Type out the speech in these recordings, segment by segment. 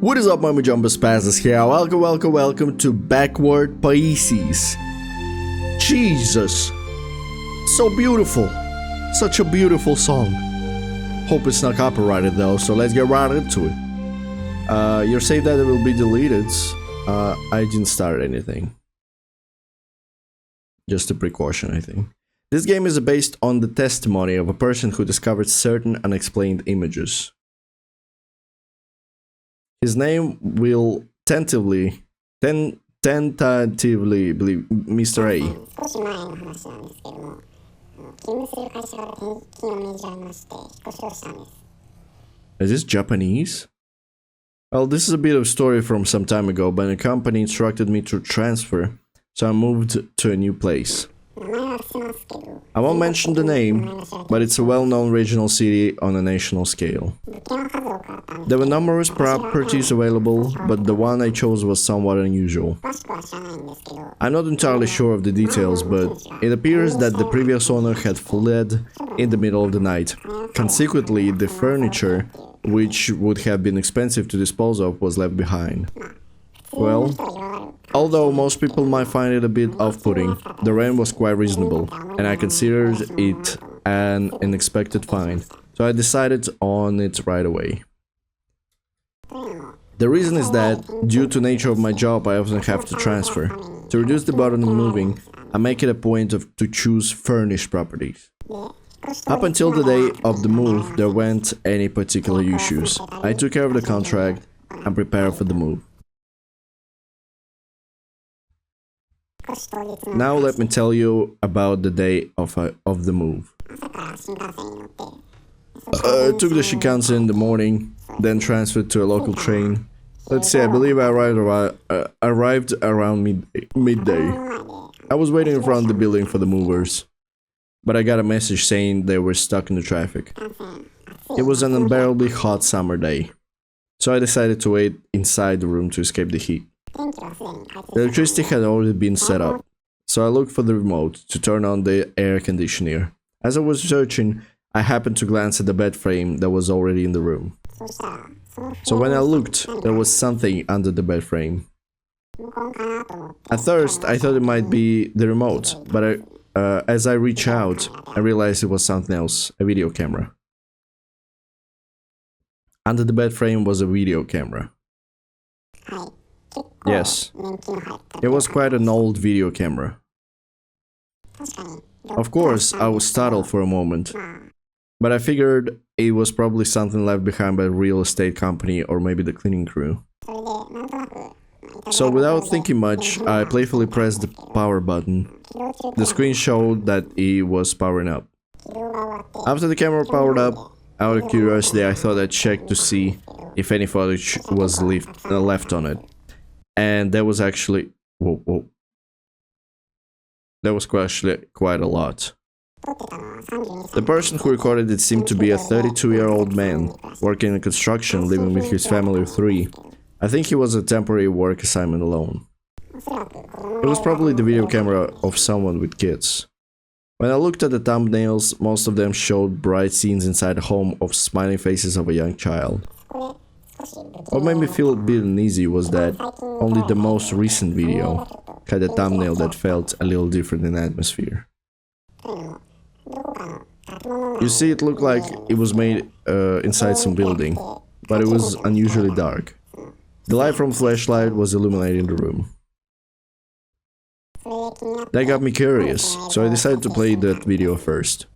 What is up, my jumbo Spazious here. Welcome to Backward Poiesis. Jesus, so beautiful, such a beautiful song. Hope it's not copyrighted though, so let's get right into it. You're safe that it will be deleted. I didn't start anything. Just a precaution, I think. This game is based on the testimony of a person who discovered certain unexplained images. His name will tentatively be Mr. A. Is this Japanese? Well, this is a bit of a story from some time ago, but a company instructed me to transfer, so I moved to a new place. I won't mention the name, but it's a well-known regional city on a national scale. There were numerous properties available, but the one I chose was somewhat unusual. I'm not entirely sure of the details, but it appears that the previous owner had fled in the middle of the night. Consequently, the furniture, which would have been expensive to dispose of, was left behind. Well, although most people might find it a bit off-putting, the rent was quite reasonable, and I considered it an unexpected find, so I decided on it right away. The reason is that, due to the nature of my job, I often have to transfer. To reduce the burden of moving, I make it a point to choose furnished properties. Up until the day of the move, there weren't any particular issues. I took care of the contract and prepared for the move. Now let me tell you about the day of the move. I took the Shinkansen in the morning, then transferred to a local train. Let's see, I believe I arrived around midday. I was waiting in front of the building for the movers, but I got a message saying they were stuck in the traffic. It was an unbearably hot summer day, so I decided to wait inside the room to escape the heat. The electricity had already been set up, so I looked for the remote to turn on the air conditioner. As I was searching, I happened to glance at the bed frame that was already in the room. So when I looked, there was something under the bed frame. At first, I thought it might be the remote, but as I reached out, I realized it was something else, a video camera. Under the bed frame was a video camera. Yes, it was quite an old video camera. Of course, I was startled for a moment, but I figured it was probably something left behind by a real estate company or maybe the cleaning crew. So without thinking much, I playfully pressed the power button. The screen showed that it was powering up. After the camera powered up, out of curiosity, I thought I'd check to see if any footage was left on it. And there was actually... Whoa. There was actually quite a lot. The person who recorded it seemed to be a 32-year-old man, working in construction, living with his family of 3. I think he was a temporary work assignment alone. It was probably the video camera of someone with kids. When I looked at the thumbnails, most of them showed bright scenes inside the home of smiling faces of a young child. What made me feel a bit uneasy was that only the most recent video had a thumbnail that felt a little different in atmosphere. You see, it looked like it was made inside some building, but it was unusually dark. The light from flashlight was illuminating the room. That got me curious, so I decided to play that video first.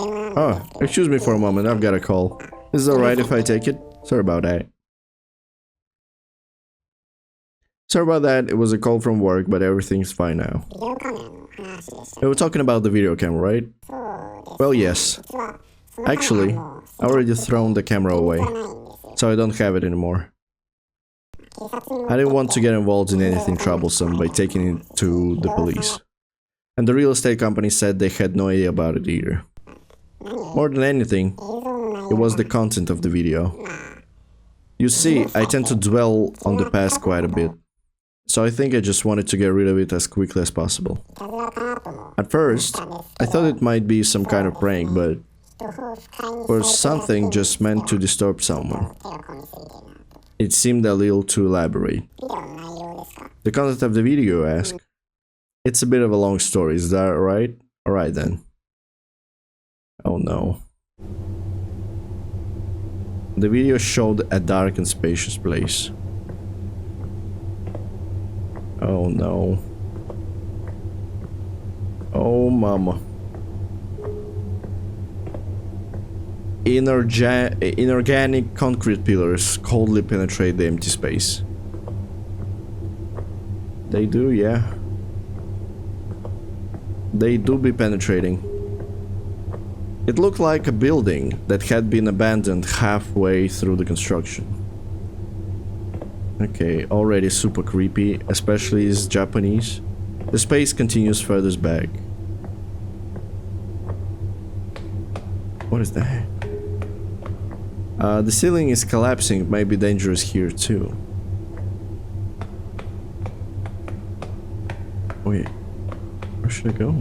Oh, excuse me for a moment, I've got a call. Is it alright if I take it? Sorry about that. It was a call from work, but everything's fine now. We were talking about the video camera, right? Well, yes. Actually, I already thrown the camera away, so I don't have it anymore. I didn't want to get involved in anything troublesome by taking it to the police. And the real estate company said they had no idea about it either. More than anything, it was the content of the video. You see, I tend to dwell on the past quite a bit, so I think I just wanted to get rid of it as quickly as possible. At first, I thought it might be some kind of prank, but or something just meant to disturb someone. It seemed a little too elaborate. The content of the video, ask. It's a bit of a long story, is that right? Alright then. Oh no. The video showed a dark and spacious place. Oh no. Oh mama. Inorganic concrete pillars coldly penetrate the empty space. They do, yeah. They do be penetrating. It looked like a building that had been abandoned halfway through the construction. Okay, already super creepy, especially as Japanese. The space continues further back. What is that? The ceiling is collapsing. It might be dangerous here too. Wait, where should I go?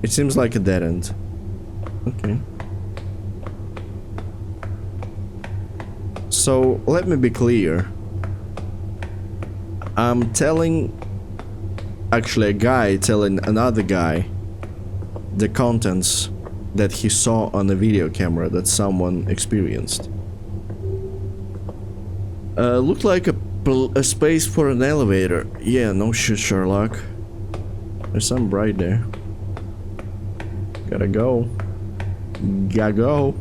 It seems like a dead end. Okay. So, let me be clear. I'm telling... Actually, a guy telling another guy the contents that he saw on a video camera that someone experienced. Looked like a space for an elevator. Yeah, no shit, Sherlock. There's something bright there. Gotta go. Gotta go.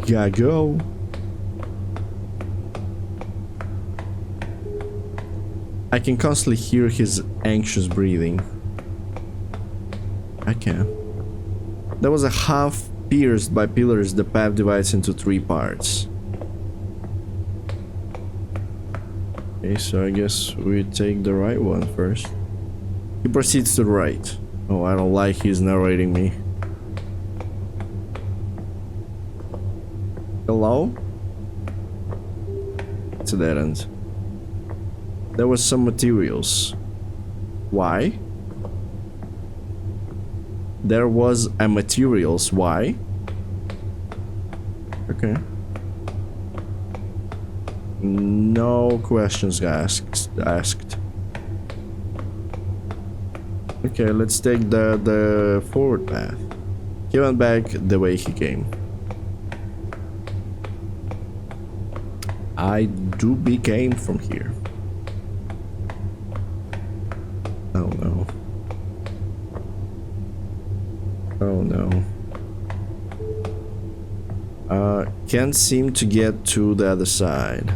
Gotta go. I can constantly hear his anxious breathing. I can. There was a half pierced by pillars. The path divides into 3 parts. Okay, so I guess we take the right one first. He proceeds to the right. Oh, I don't like he's narrating me. Hello? It's a dead end. There was some materials. Why? There was a materials. Why? Okay. No questions asked. Okay, let's take the forward path. He went back the way he came. I do be came from here. Oh no. Oh no. Can't seem to get to the other side.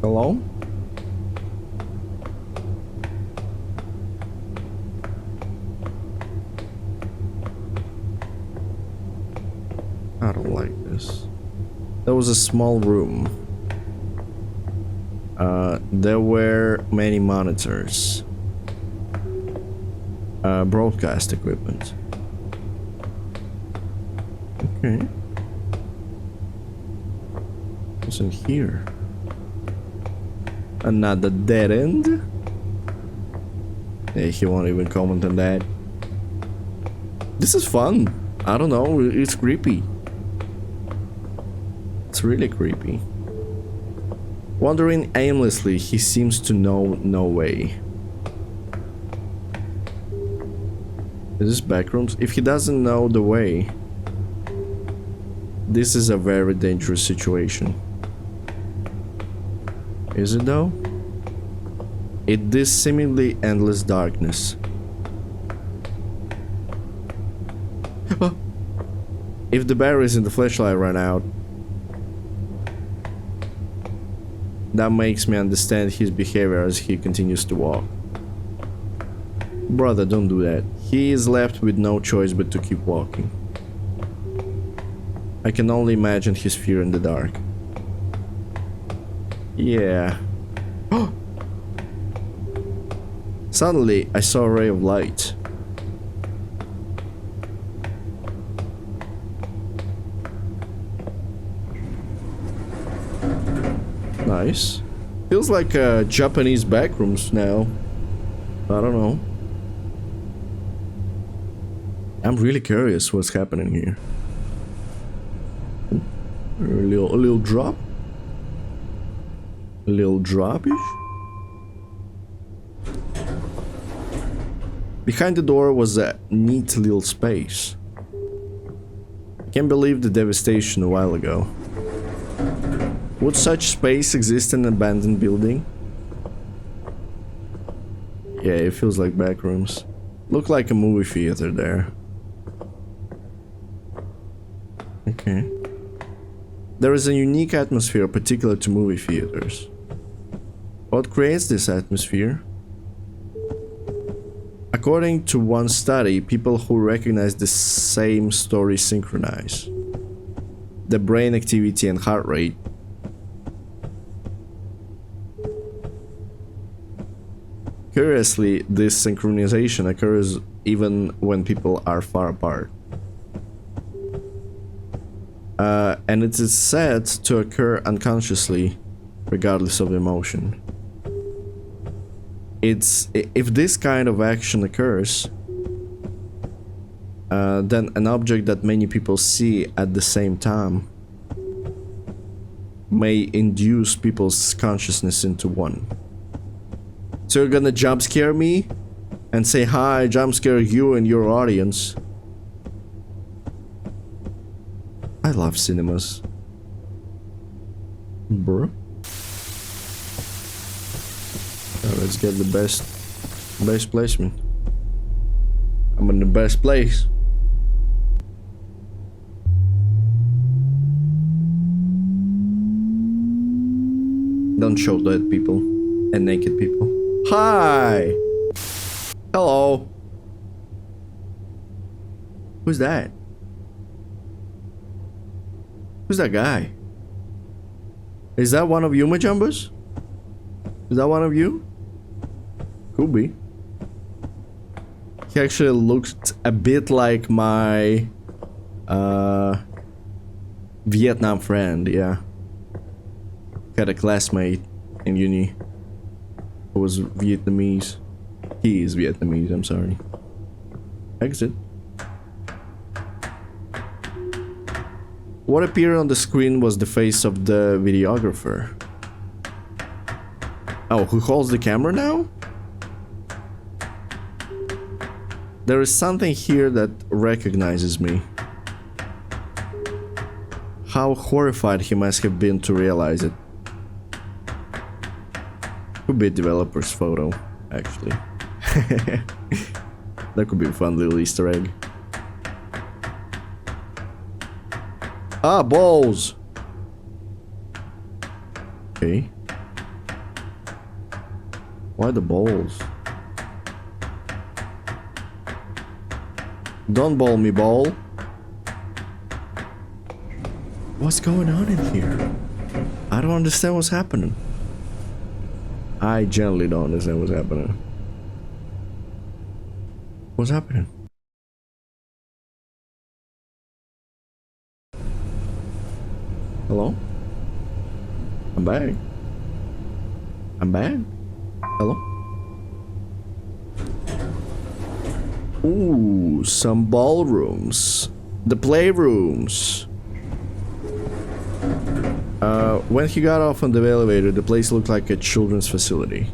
Hello? I don't like this. There was a small room. There were many monitors. Broadcast equipment. Okay. What's in here? Another dead end? Hey, he won't even comment on that. This is fun. I don't know, it's creepy. It's really creepy. Wandering aimlessly, he seems to know no way. Is this backrooms? If he doesn't know the way, this is a very dangerous situation. Is it though? In this seemingly endless darkness. If the batteries in the flashlight run out, that makes me understand his behavior as he continues to walk. Brother, don't do that. He is left with no choice but to keep walking. I can only imagine his fear in the dark. Yeah. Suddenly, I saw a ray of light. Nice. Feels like Japanese backrooms now. I don't know. I'm really curious what's happening here. A little drop? A little drop-ish? Behind the door was a neat little space. I can't believe the devastation a while ago. Would such space exist in an abandoned building? Yeah, it feels like backrooms. Look like a movie theater there. Okay. There is a unique atmosphere particular to movie theaters. What creates this atmosphere? According to one study, people who recognize the same story synchronize the brain activity and heart rate. Curiously, this synchronization occurs even when people are far apart. And it is said to occur unconsciously, regardless of emotion. If this kind of action occurs, then an object that many people see at the same time may induce people's consciousness into one. So you're gonna jump scare me and say hi, jump scare you and your audience. I love cinemas. Bro. Let's get the best placement. I'm in the best place. Don't show dead people and naked people. Hi! Hello! Who's that? Who's that guy? Is that one of you, Majumbas? Is that one of you? Could be. He actually looked a bit like my Vietnam friend, yeah. Had a classmate in uni who was Vietnamese. He is Vietnamese, I'm sorry. Exit. What appeared on the screen was the face of the videographer. Oh, who holds the camera now? There is something here that recognizes me. How horrified he must have been to realize it. Could be a developer's photo, actually. That could be a fun little Easter egg. Ah, balls! Okay. Why the balls? Don't ball me, ball. What's going on in here? I don't understand what's happening. I generally don't understand what's happening. What's happening? Hello? I'm back. I'm back. Hello? Ooh, some ballrooms. The playrooms. When he got off on the elevator, the place looked like a children's facility.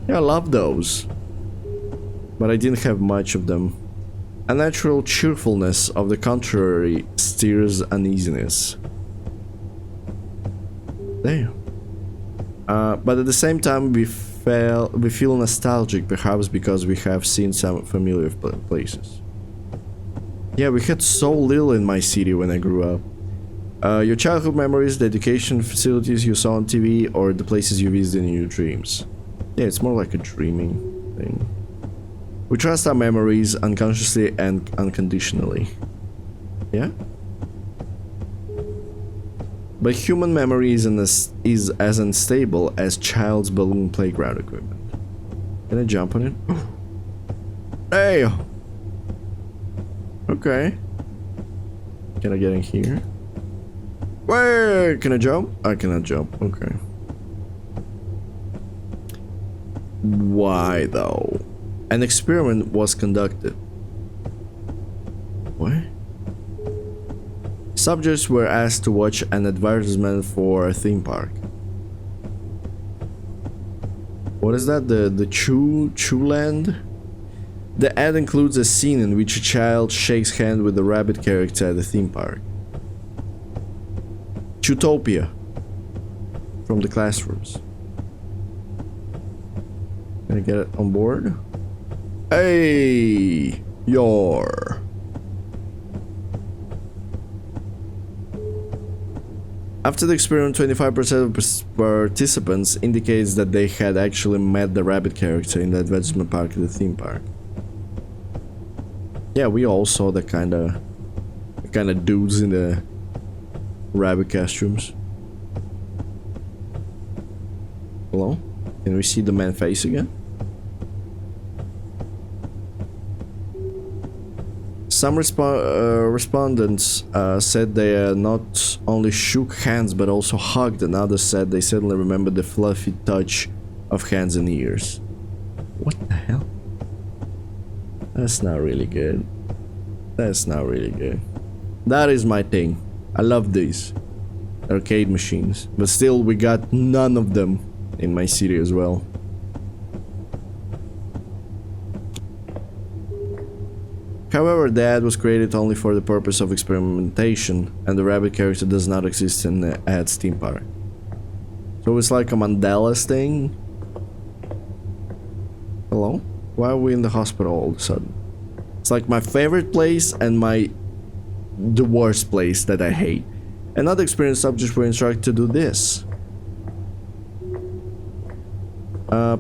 Yeah, I love those. But I didn't have much of them. A natural cheerfulness of the contrary stirs uneasiness. Damn. But at the same time, we feel nostalgic, perhaps because we have seen some familiar places. Yeah, we had so little in my city when I grew up. Your childhood memories, the education facilities you saw on TV, or the places you visited in your dreams. Yeah, it's more like a dreaming thing. We trust our memories unconsciously and unconditionally. Yeah? But human memory is as unstable as child's balloon playground equipment. Can I jump on it? Hey! Okay. Can I get in here? Where can I jump? I cannot jump. Okay. Why though? An experiment was conducted. What? Subjects were asked to watch an advertisement for a theme park. What is that? The Chew Land? The ad includes a scene in which a child shakes hands with the rabbit character at the theme park. Chewtopia from the classrooms. Can I get it on board? Hey, your. After the experiment, 25% of participants indicates that they had actually met the rabbit character in the advertisement park at the theme park. Yeah, we all saw the kind of dudes in the rabbit costumes. Hello? Can we see the man's face again? Some respondents said they not only shook hands but also hugged, and others said they suddenly remembered the fluffy touch of hands and ears. What the hell? That's not really good. That's not really good. That is my thing. I love these arcade machines, but still we got none of them in my city as well. However, the ad was created only for the purpose of experimentation, and the rabbit character does not exist in the ad's theme park. So it's like a Mandela's thing. Hello? Why are we in the hospital all of a sudden? It's like my favorite place and the worst place that I hate. Another experienced subjects were instructed to do this.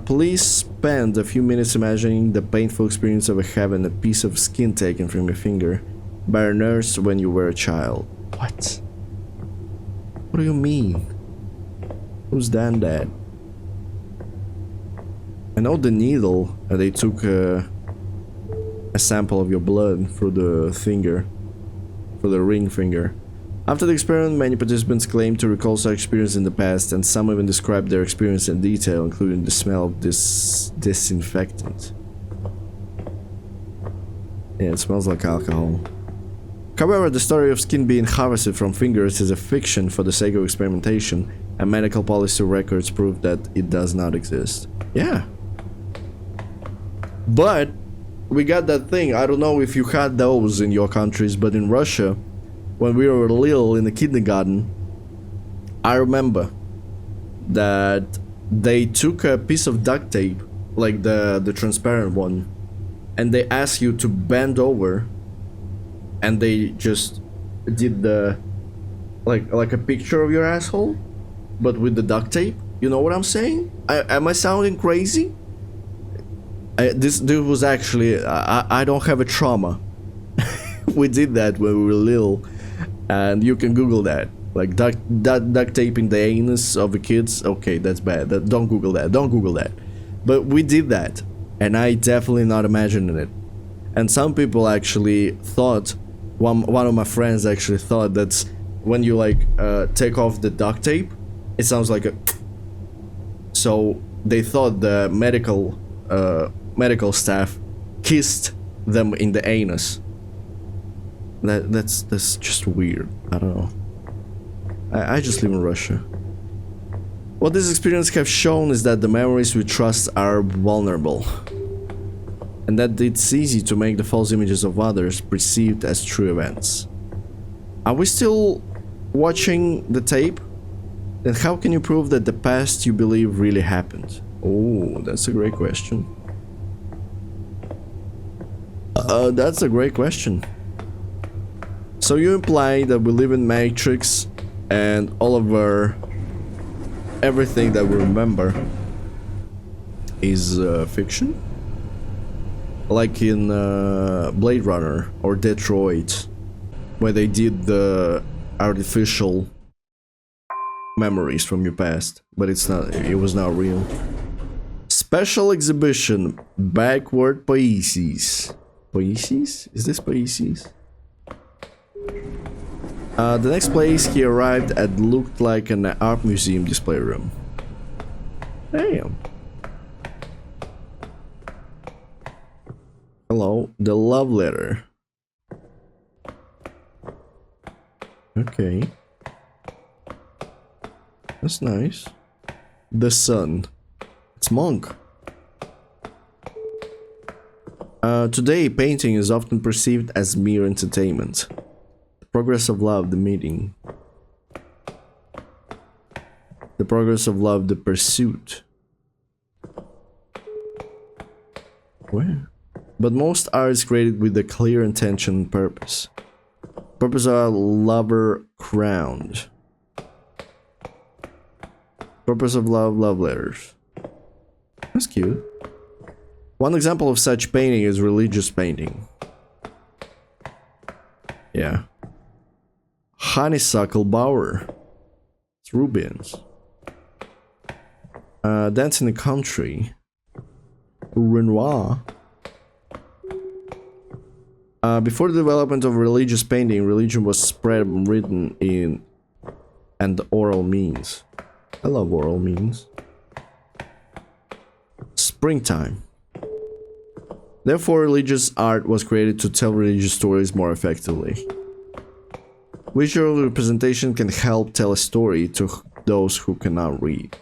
Police spend a few minutes imagining the painful experience of having a piece of skin taken from your finger by a nurse when you were a child. What? What do you mean? Who's done that? I know the needle, they took a sample of your blood through the finger, for the ring finger. After the experiment, many participants claimed to recall such experience in the past, and some even described their experience in detail, including the smell of this disinfectant. Yeah, it smells like alcohol. However, the story of skin being harvested from fingers is a fiction for the sake of experimentation, and medical policy records prove that it does not exist. Yeah. But we got that thing. I don't know if you had those in your countries, but in Russia, when we were little in the kindergarten, I remember that they took a piece of duct tape, like the transparent one, and they asked you to bend over, and they just did the like a picture of your asshole, but with the duct tape. You know what I'm saying? Am I sounding crazy? This was actually I don't have a trauma. We did that when we were little. And you can Google that, like duct taping the anus of the kids. Okay, that's bad. Don't Google that. Don't Google that. But we did that, and I definitely not imagining it. And some people actually thought, one of my friends actually thought that when you take off the duct tape, it sounds like a. So they thought the medical staff kissed them in the anus. That's just weird. I don't know. I just live in Russia. What this experience have shown is that the memories we trust are vulnerable, and that it's easy to make the false images of others perceived as true events. Are we still watching the tape? Then how can you prove that the past you believe really happened? Oh, that's a great question. That's a great question. So you imply that we live in Matrix and all of everything that we remember is fiction? Like in Blade Runner or Detroit, where they did the artificial memories from your past, but it was not real. Special exhibition, backward poiesis. Poiesis? Is this poiesis? The next place he arrived at looked like an art museum display room. Damn. Hello, the love letter. Okay. That's nice. The sun. It's monk. Today, painting is often perceived as mere entertainment. The progress of love, the meeting. The progress of love, the pursuit. Where? But most art is created with a clear intention and purpose. Purpose of a lover crowned. Purpose of love, love letters. That's cute. One example of such painting is religious painting. Yeah. Honeysuckle bower. It's Rubens. Dance in the country. Renoir. Before the development of religious painting, religion was spread written in and oral means. I love oral means. Springtime. Therefore, religious art was created to tell religious stories more effectively. Visual representation can help tell a story to those who cannot read.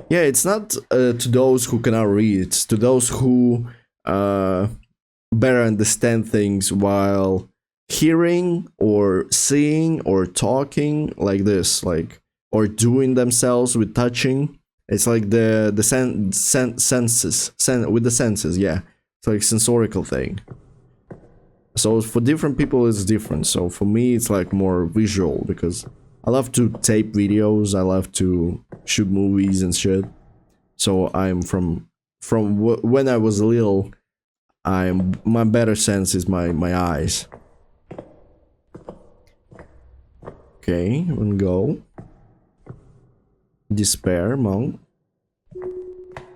Yeah, it's not to those who cannot read, it's to those who better understand things while hearing or seeing or talking like this, like, or doing themselves with touching. It's like the senses, with the senses, yeah. It's like sensorical thing. So for different people it's different. So for me it's like more visual because I love to tape videos, I love to shoot movies and shit. So I'm from when I was little, my better sense is my eyes. Okay, one go. Despair, monk.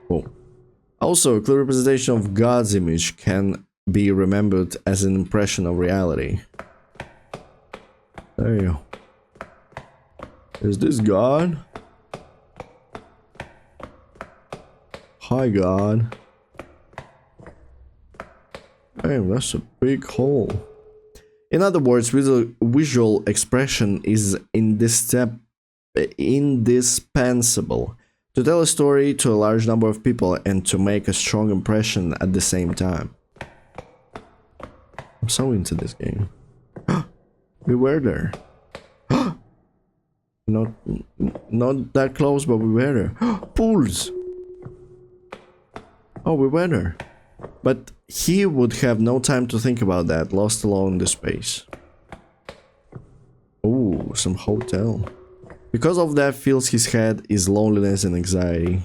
Oh. Also, a clear representation of God's image can be remembered as an impression of reality. There you go. Is this God? Hi, God. Damn, that's a big hole. In other words, visual expression is indispensable to tell a story to a large number of people and to make a strong impression at the same time. I'm so into this game. We were there. Not that close, but we were there. Pools! Oh, we were there. But he would have no time to think about that, lost alone in the space. Ooh, some hotel. Because of that fills his head is loneliness and anxiety.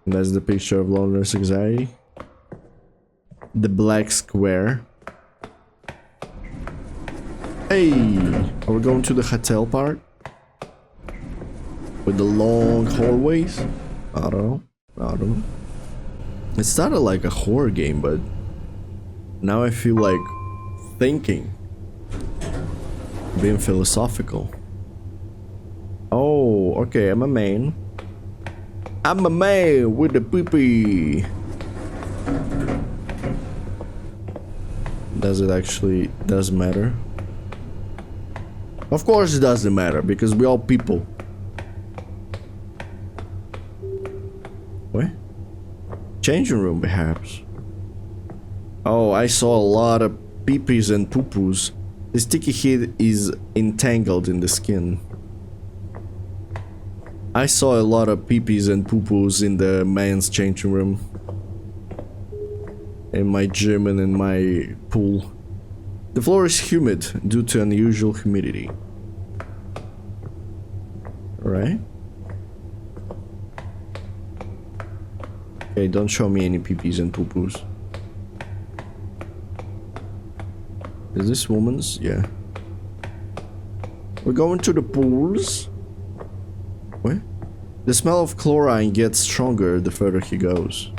And that's the picture of loneliness and anxiety. The black square. Hey! Are we going to the hotel part? With the long hallways? I don't know. It started like a horror game, but now I feel like thinking. Being philosophical. Oh, okay, I'm a man. I'm a man with a pee-pee. Does it actually doesn't matter? Of course it doesn't matter, because we all people. What? Changing room, perhaps. Oh, I saw a lot of pee-pees and poo-poos. The sticky heat is entangled in the skin. I saw a lot of pee-pees and poo-poos in the men's changing room. In my gym and in my pool. The floor is humid due to unusual humidity. Alright. Okay, don't show me any pee-pees and poo-poos. Is this woman's? Yeah. We're going to the pools. What? The smell of chlorine gets stronger the further he goes.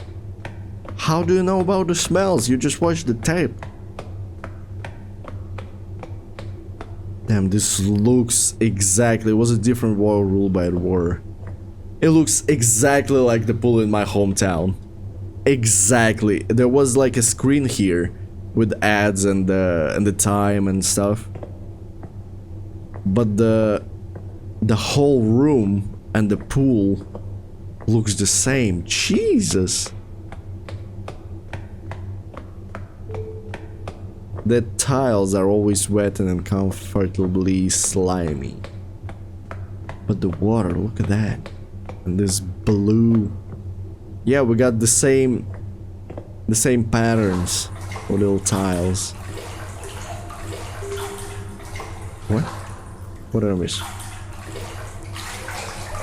How do you know about the smells? You just watched the tape. Damn, this looks exactly... It was a different world ruled by war. It looks exactly like the pool in my hometown. Exactly. There was like a screen here with ads and the time and stuff. But the whole room and the pool looks the same. Jesus. The tiles are always wet and uncomfortably slimy. But the water, look at that. And this blue. Yeah, we got the same patterns for little tiles. What? What did I miss?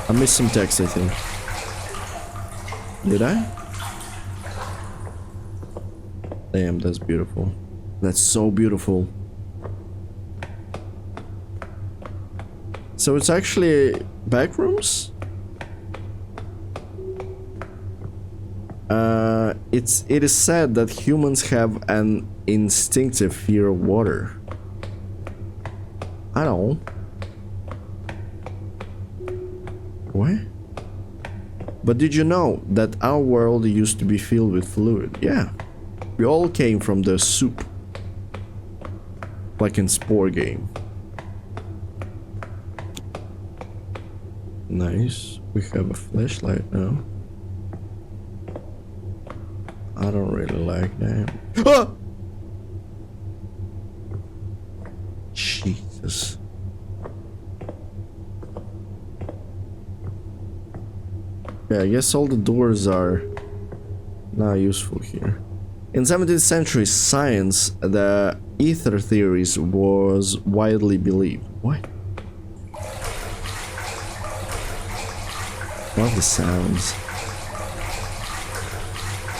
I missed some text, I think. Did I? Damn, that's beautiful. That's so beautiful. So it's actually backrooms? It is said that humans have an instinctive fear of water. I don't. What? But did you know that our world used to be filled with fluid? Yeah. We all came from the soup. Like in Spore game. Nice. We have a flashlight now. I don't really like that. Ah! Jesus. Yeah, I guess all the doors are not useful here. In 17th century science, the ether theories was widely believed. What? Love the sounds.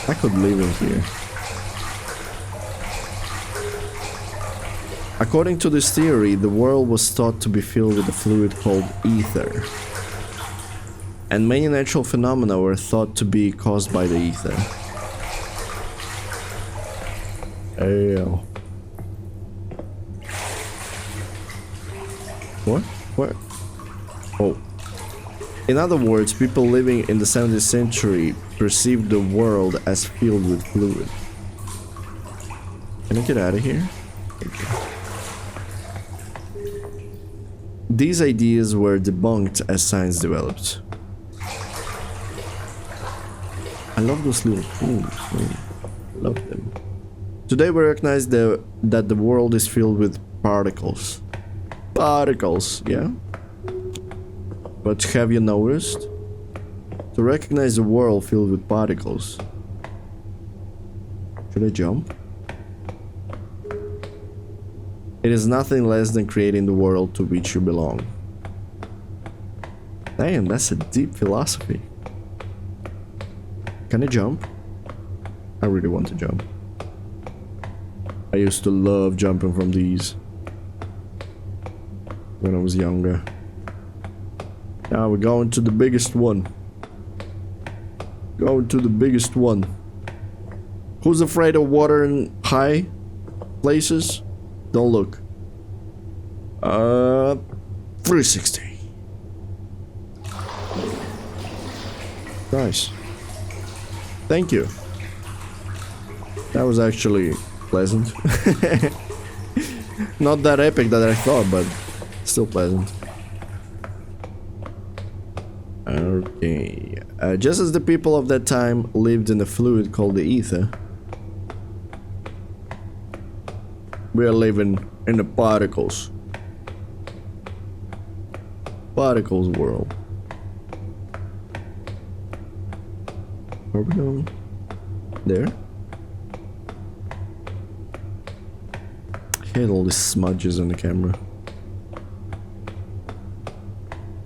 I could live in here. According to this theory, the world was thought to be filled with a fluid called ether. And many natural phenomena were thought to be caused by the ether. Ew. What? What? Oh. In other words, people living in the 17th century perceived the world as filled with fluid. Can I get out of here? Okay. These ideas were debunked as science developed. I love those little pools. Love them. Today we recognize that the world is filled with particles. Particles, yeah? But have you noticed? To recognize the world filled with particles. Should I jump? It is nothing less than creating the world to which you belong. Damn, that's a deep philosophy. Can I jump? I really want to jump. I used to love jumping from these when I was younger. Now we're going to the biggest one. Going to the biggest one. Who's afraid of water in high places? Don't look. 360. Nice. Thank you. That was actually pleasant. Not that epic that I thought, but still pleasant. Okay. Just as the people of that time lived in a fluid called the ether, we are living in the particles. Particles world. Where are we going? There? I hate all these smudges on the camera.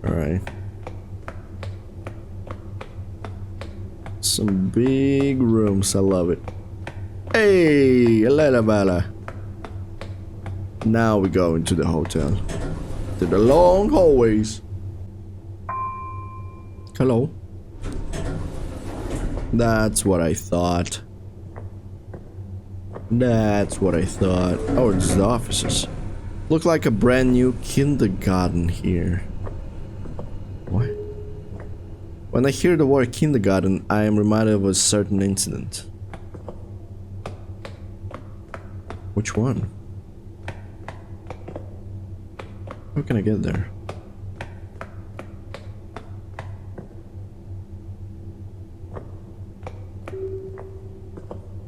Alright. Some big rooms, I love it. Hey, Bala. Now we go into the hotel. To the long hallways. Hello. That's what I thought. That's what I thought. Oh, it's the offices. Look like a brand new kindergarten here. What? When I hear the word kindergarten, I am reminded of a certain incident. Which one? How can I get there?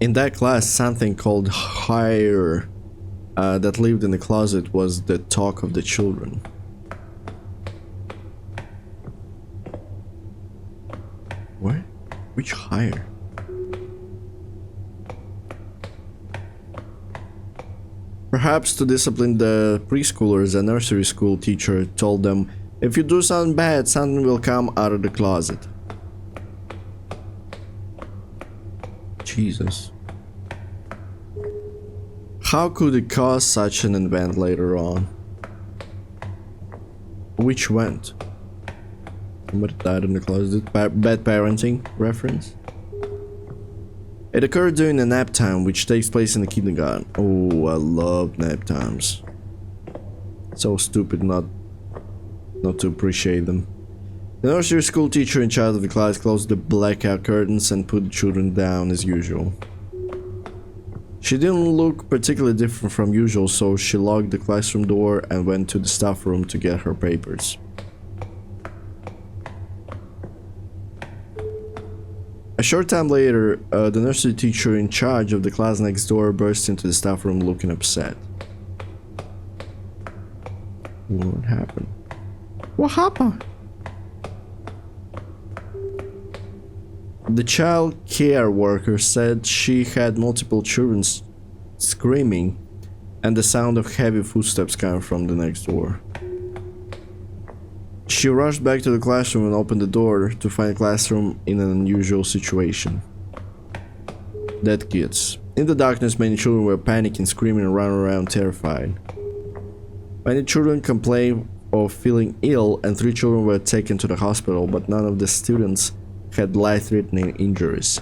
In that class, something called hire that lived in the closet was the talk of the children. What? Which hire? Perhaps to discipline the preschoolers, a nursery school teacher told them, if you do something bad, something will come out of the closet. Jesus. How could it cause such an event later on? Which went? Somebody died in the closet. Bad parenting reference? It occurred during a nap time, which takes place in the kindergarten. Oh, I love nap times. So stupid not to appreciate them. The nursery school teacher in charge of the class closed the blackout curtains and put the children down as usual. She didn't look particularly different from usual, so she locked the classroom door and went to the staff room to get her papers. A short time later, the nursery teacher in charge of the class next door burst into the staff room looking upset. What happened? What happened? The child care worker said she had multiple children screaming and the sound of heavy footsteps coming from the next door. She rushed back to the classroom and opened the door to find the classroom in an unusual situation. Dead kids. In the darkness, many children were panicking, screaming, and running around terrified. Many children complained of feeling ill, and 3 children were taken to the hospital, but none of the students had life-threatening injuries.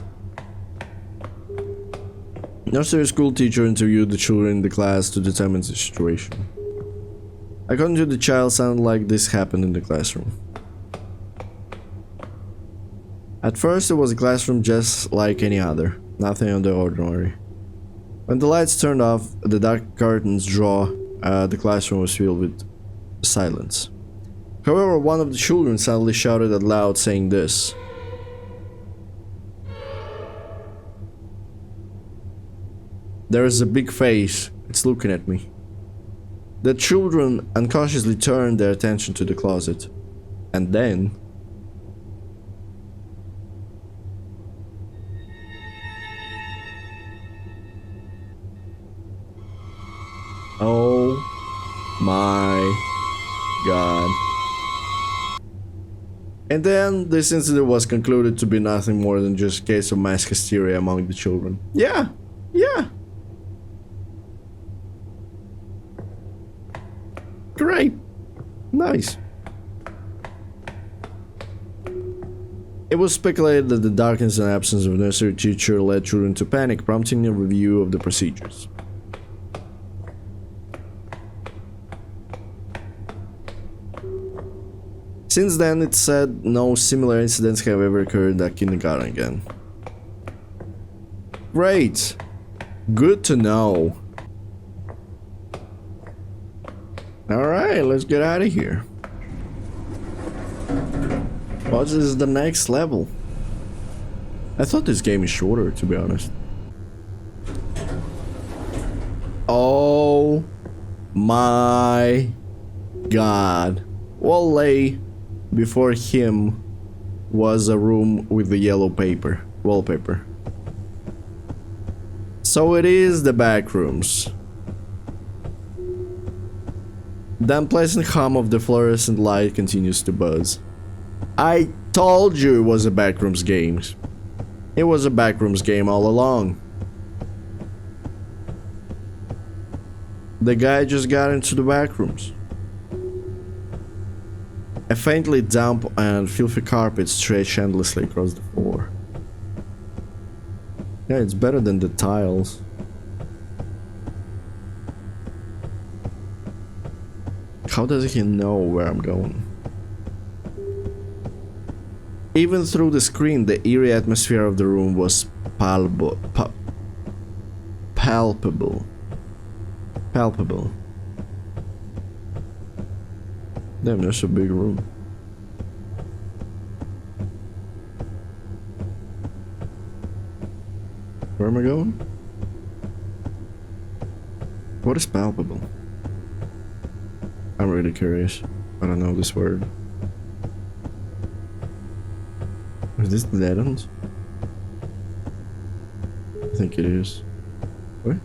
Nursery school teacher interviewed the children in the class to determine the situation. According to the child, sounded like this happened in the classroom. At first, it was a classroom just like any other, nothing out of the ordinary. When the lights turned off, the dark curtains drawn, the classroom was filled with silence. However, one of the children suddenly shouted out loud, saying this. There is a big face, it's looking at me. The children unconsciously turned their attention to the closet, and then oh my god. And then this incident was concluded to be nothing more than just a case of mass hysteria among the children. Yeah. Great. Nice. It was speculated that the darkness and absence of a nursery teacher led children to panic, prompting a review of the procedures. Since then, it's said no similar incidents have ever occurred at kindergarten again. Great. Good to know. Alright, let's get out of here. What is the next level? I thought this game is shorter, to be honest. Oh my god. What lay before him was a room with the yellow wallpaper. So it is the backrooms. The unpleasant hum of the fluorescent light continues to buzz. I told you it was a backrooms game. It was a backrooms game all along. The guy just got into the backrooms. A faintly damp and filthy carpet stretched endlessly across the floor. Yeah, it's better than the tiles. How does he know where I'm going? Even through the screen, the eerie atmosphere of the room was palpable. Palpable. Damn, that's a big room. Where am I going? What is palpable? I'm really curious. I don't know this word. Is this the dead end? I think it is. What?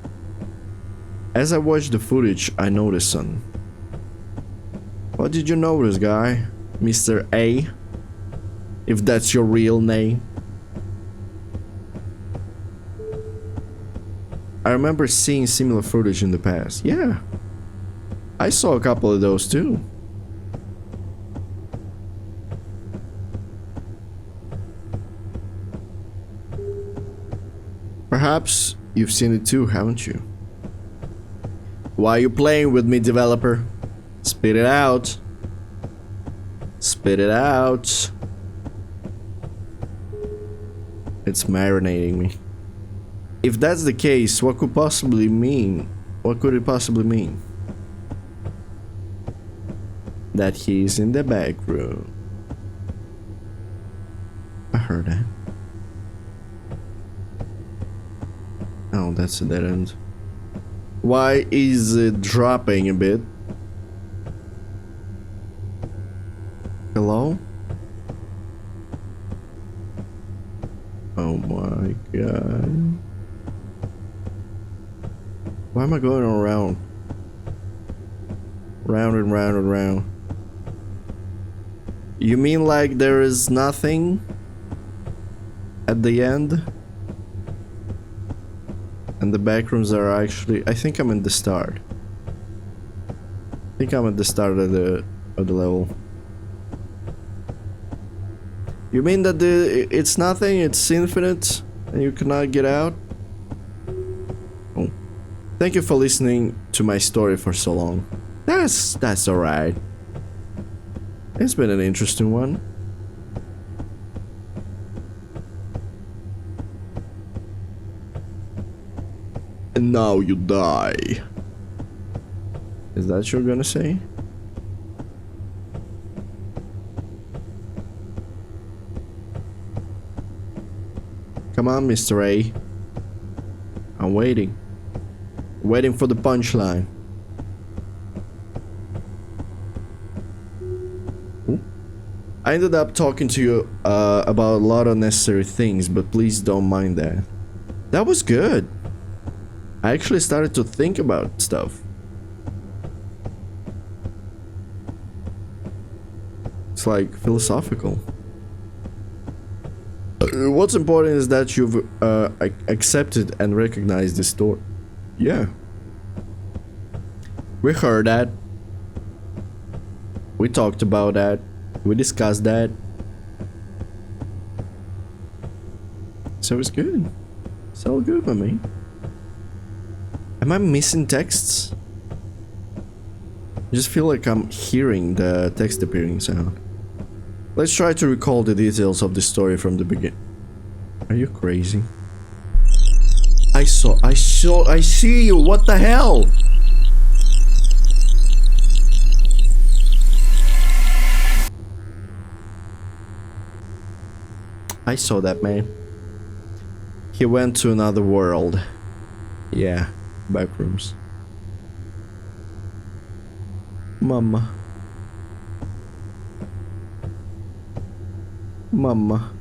As I watched the footage, I noticed something. What did you notice, guy? Mr. A? If that's your real name. I remember seeing similar footage in the past. Yeah. I saw a couple of those too. Perhaps you've seen it too, haven't you? Why are you playing with me, developer? Spit it out. Spit it out. It's marinating me. If that's the case, what could possibly mean? What could it possibly mean? That he's in the back room. I heard that. Oh, that's a dead end. Why is it dropping a bit? Hello? Oh my god. Why am I going around? Round and round and round. You mean like there is nothing at the end? And the backrooms are actually... I think I'm in the start. I think I'm at the start of the level. You mean that it's nothing, it's infinite, and you cannot get out? Oh. Thank you for listening to my story for so long. That's alright. It's been an interesting one. And now you die. Is that what you're gonna say? Come on, Mr. A. I'm waiting. Waiting for the punchline. Ooh. I ended up talking to you about a lot of necessary things, but please don't mind that. That was good. I actually started to think about stuff. It's like philosophical. What's important is that you've accepted and recognized this story. Yeah. We heard that. We talked about that. We discussed that. So it's good. It's all good with me. Am I missing texts? I just feel like I'm hearing the text appearing sound. Let's try to recall the details of the story from the beginning. Are you crazy? I see you, what the hell? I saw that man. He went to another world. Yeah, backrooms. Mama. Mama.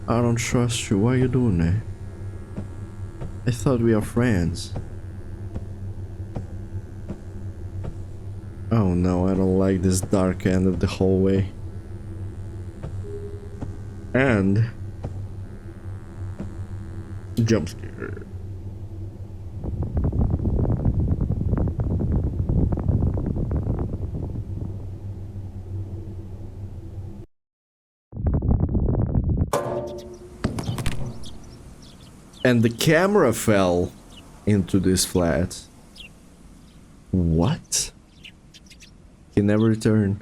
I don't trust you. Why are you doing that? I thought we are friends. Oh no, I don't like this dark end of the hallway. And jump scare. And the camera fell into this flat. What? He never returned.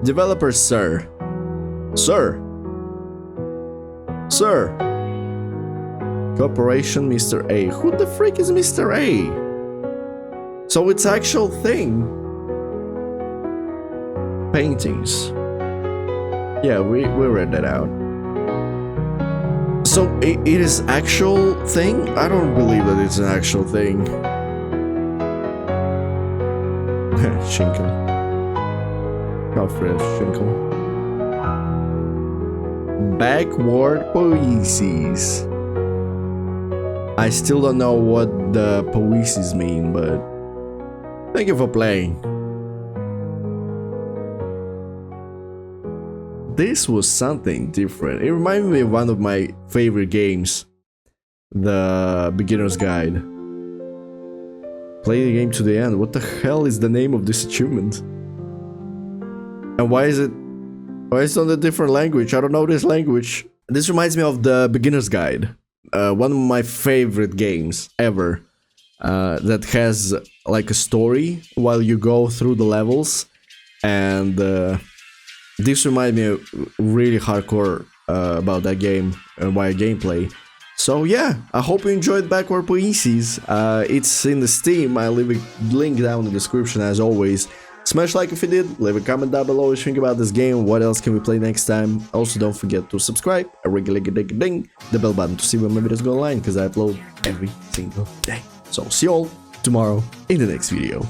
Developer, sir. Sir. Sir. Corporation Mr. A. Who the freak is Mr. A? So it's actual thing. Paintings. Yeah, we read that out. So it is actual thing? I don't believe that it's an actual thing. Schinkel. Alfred Schinkel. Backward poiesis. I still don't know what the poiesis mean, but thank you for playing. This was something different. It reminded me of one of my favorite games, the Beginner's Guide. Play the game to the end. What the hell is the name of this achievement? And why is it on a different language? I don't know this language. This reminds me of the Beginner's Guide. One of my favorite games ever. That has like a story while you go through the levels. And this reminds me of really hardcore about that game and why gameplay. So yeah, I hope you enjoyed Backward Poiesis. It's in the Steam. I'll leave a link down in the description as always. Smash like if you did, leave a comment down below what you think about this game, what else can we play next time. Also don't forget to subscribe, ding, the bell button to see when my videos go online, because I upload every single day. So see you all tomorrow in the next video.